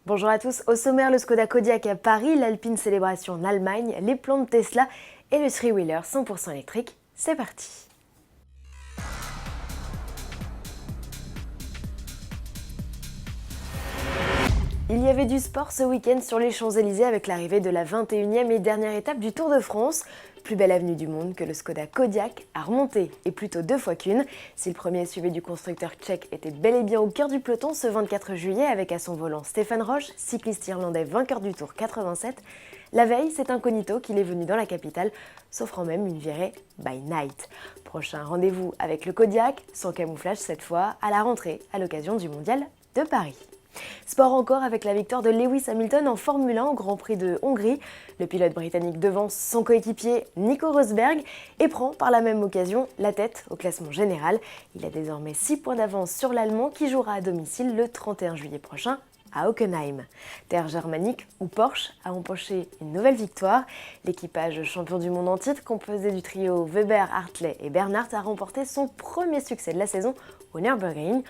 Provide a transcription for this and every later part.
Bonjour à tous, au sommaire le Skoda Kodiaq à Paris, l'Alpine Célébration en Allemagne, les plans de Tesla et le three-wheeler 100% électrique. C'est parti! Il y avait du sport ce week-end sur les Champs-Élysées avec l'arrivée de la 21e et dernière étape du Tour de France. Plus belle avenue du monde que le Skoda Kodiaq a remonté, et plutôt deux fois qu'une. Si le premier SUV du constructeur tchèque était bel et bien au cœur du peloton ce 24 juillet avec à son volant Stefan Roche, cycliste irlandais vainqueur du Tour 87, la veille, c'est incognito qu'il est venu dans la capitale, s'offrant même une virée by night. Prochain rendez-vous avec le Kodiaq, sans camouflage cette fois, à la rentrée à l'occasion du Mondial de Paris. Sport encore avec la victoire de Lewis Hamilton en Formule 1 au Grand Prix de Hongrie. Le pilote britannique devance son coéquipier Nico Rosberg et prend par la même occasion la tête au classement général. Il a désormais 6 points d'avance sur l'Allemand qui jouera à domicile le 31 juillet prochain à Hockenheim. Terre germanique où Porsche a empoché une nouvelle victoire. L'équipage champion du monde en titre, composé du trio Weber, Hartley et Bernard, a remporté son premier succès de la saison au Nürburgring.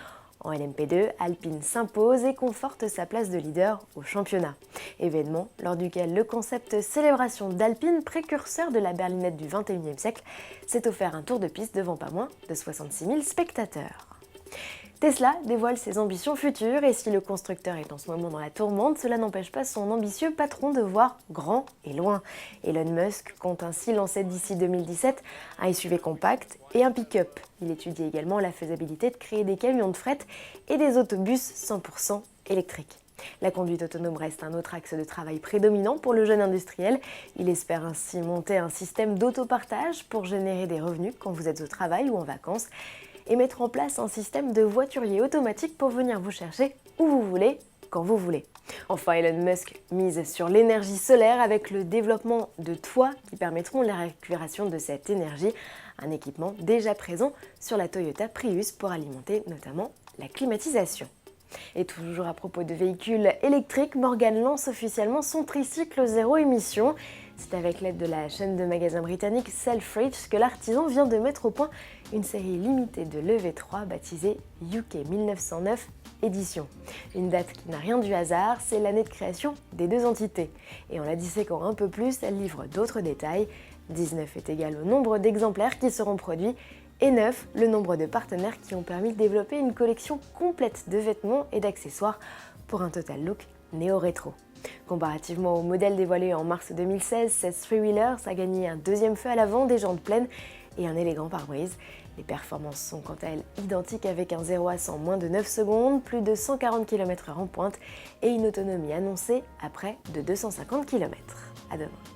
En LMP2, Alpine s'impose et conforte sa place de leader au championnat. Événement lors duquel le concept célébration d'Alpine, précurseur de la berlinette du 21e siècle, s'est offert un tour de piste devant pas moins de 66 000 spectateurs. Tesla dévoile ses ambitions futures et si le constructeur est en ce moment dans la tourmente, cela n'empêche pas son ambitieux patron de voir grand et loin. Elon Musk compte ainsi lancer d'ici 2017 un SUV compact et un pick-up. Il étudie également la faisabilité de créer des camions de fret et des autobus 100% électriques. La conduite autonome reste un autre axe de travail prédominant pour le jeune industriel. Il espère ainsi monter un système d'autopartage pour générer des revenus quand vous êtes au travail ou en vacances et mettre en place un système de voiturier automatique pour venir vous chercher où vous voulez, quand vous voulez. Enfin, Elon Musk mise sur l'énergie solaire avec le développement de toits qui permettront la récupération de cette énergie, un équipement déjà présent sur la Toyota Prius pour alimenter notamment la climatisation. Et toujours à propos de véhicules électriques, Morgan lance officiellement son tricycle zéro émission. C'est avec l'aide de la chaîne de magasins britannique Selfridges que l'artisan vient de mettre au point une série limitée de l'EV3 baptisée UK 1909 édition. Une date qui n'a rien du hasard, c'est l'année de création des deux entités. Et en la disséquant un peu plus, elle livre d'autres détails. 19 est égal au nombre d'exemplaires qui seront produits et 9, le nombre de partenaires qui ont permis de développer une collection complète de vêtements et d'accessoires pour un total look néo-rétro. Comparativement au modèle dévoilé en mars 2016, cette three-wheeler a gagné un deuxième feu à l'avant, des jantes pleines et un élégant pare-brise. Les performances sont quant à elles identiques avec un 0 à 100 en moins de 9 secondes, plus de 140 km/h en pointe et une autonomie annoncée à près de 250 km. À demain.